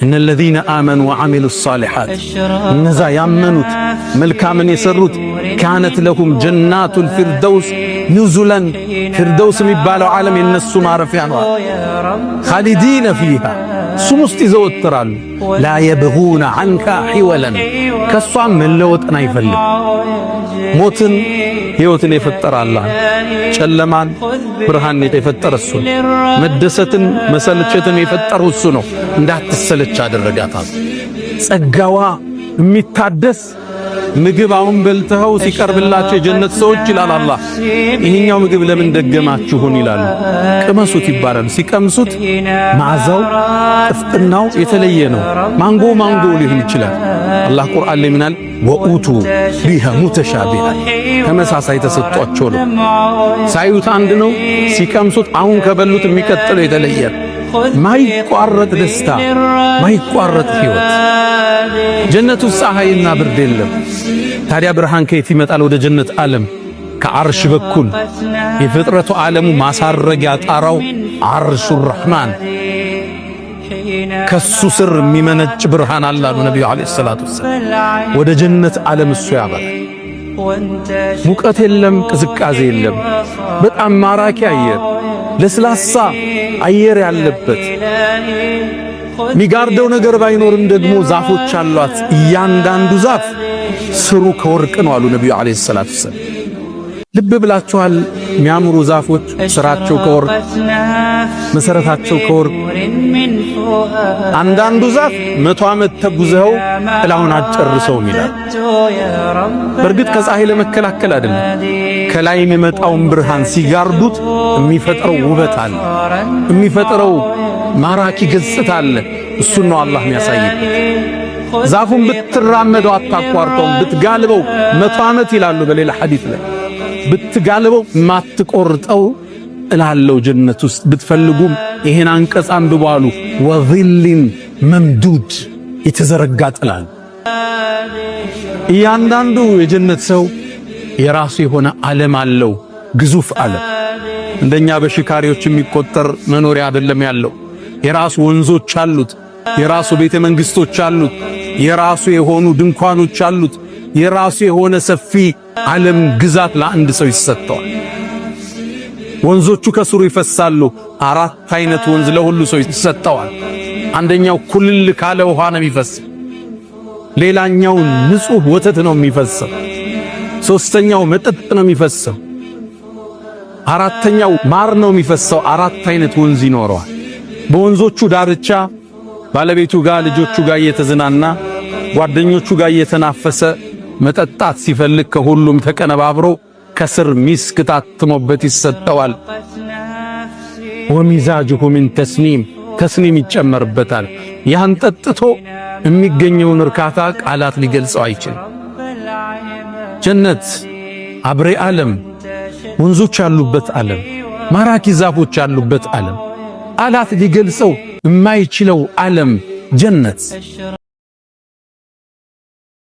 إن الذين آمنوا وعملوا الصالحات نزا يامنوت ملكامن يسروت كانت لهم جنات الفردوس نزلا فردوس ميبالو عالم ينسو معرفيا خالدين فيها سمست زوترال لا يبغون عنك حولا كسوان من لوت أنا يفلق موتن هيوتن يفتر الله شلمان برهان يفتر السن مدستن مسلچتن يفتر السنو እንዳትሰለች አደረጋታል ጸጋዋ የሚታደስ ምግብ አሁን በልተው ሲቀርብላቸው የጀነት ሰዎች ይላል አላህ ይሄኛው ምግብ ለምን ደገማችሁን ይላሉ ቅመሱት ይባላል ሲቀምሱት ማዛው ጥፍጥናው የተለየ ነው ማንጎ ሊሆን ይችላል አላህ ቁርአን ላይ ምናል ወኡቱ ቢሃ ሙተሻቢሃ ተመሳሳይ ተሰጥቷቸው ነው ሳይዩት አንድ ነው ሲቀምሱት አሁን ከበሉት የሚቀጥለው የተለየ ማይቋረጥ ደስታ ማይቋረጥ ህይወት ጀነቱ ፀሐይና ብርድ የለም ታዲያ ብርሃን ከየት ይመጣል ወደ ጀነት ዓለም ከአርሽ በኩል የፍጥረቱ ዓለሙ ማሳረጊያ ጣራው አርሹ ረህማን ከሱ ስር የሚመነጭ ብርሃን አላሉ ነብዩ አለይሂ ሰላቱ ወሰለም ወደ ጀነት ዓለም እሱ ያበራል ሙቀት የለም ቅዝቃዜ የለም በጣም ማራኪ አየር ለስላሳ አየር ያለበት ሚጋርደው ነገር ባይኖርም ደግሞ ዛፎች አሏት እያንዳንዱ ዛፍ ስሩ ከወርቅ ነው አሉ ነብዩ አለይሂ ሰላቱ ወሰለም ልብ ብላችኋል የሚያምሩ ዛፎች ስራቸው ከወርቅ መሰረታቸው ከወርቅ አንዳንዱ ዛፍ 100 ዓመት ተጉዘው ጥላውን አጨርሰው ይላል በርግጥ ከፀሐይ ለመከላከል አይደለም ከላይ የሚመጣውን ብርሃን ሲጋርዱት የሚፈጥረው ውበት አለ የሚፈጥረው ማራኪ ገጽታ አለ እሱን ነው አላህ የሚያሳየው ዛፉን ብትራመደው አታቋርጠው ብትጋልበው 100 ዓመት ይላሉ በሌላ ሐዲስ ላይ ብትጋልበው ማትቆርጠው እላለው ጀነት ውስጥ ብትፈልጉም ይሄን አንቀጽ አንብባሉ ወዚልን መምዱድ የተዘረጋ ጥላል እያንዳንዱ የጀነት ሰው የራሱ የሆነ ዓለም አለው ግዙፍ ዓለም እንደኛ በሽካሪዎች የሚቆጠር መኖሪያ አይደለም ያለው የራሱ ወንዞች አሉት የራሱ ቤተ መንግስቶች አሉት የራሱ የሆኑ ድንኳኖች አሉት የራሱ የሆነ ሰፊ ዓለም ግዛት ለአንድ ሰው ይሰጣል ወንዞቹ ከስሩ ይፈሳሉ 4 አይነት ወንዝ ለሁሉ ሰው ይሰጣል አንደኛው ኩልል ካለ ውሃ ነው የሚፈስ ሌላኛው ንጹህ ወተት ነው የሚፈሰው ሶስተኛው መጠጥ ነው የሚፈሰው አራተኛው ማር ነው የሚፈሰው 4 አይነት ወንዝ ይኖረዋል በወንዞቹ ዳርቻ ባለቤቱ ጋር ልጆቹ ጋር እየተዝናና ጓደኞቹ ጋር እየተናፈሰ መጠጣት ሲፈልግ ከሁሉም ተቀነባብሮ ከስር ሚስክ ታትሞበት ይሰጠዋል ወሚዛጁሁ ሚን ተስኒም ይጨመርበታል ያን ጠጥቶ የሚገኘውን እርካታ ቃላት ሊገልጸው አይችልም ጀነት አብሬ ዓለም ወንዞች ያሉበት ዓለም ማራኪ ዛፎች ያሉበት ዓለም ቃላት ሊገልጸው የማይችለው ዓለም ጀነት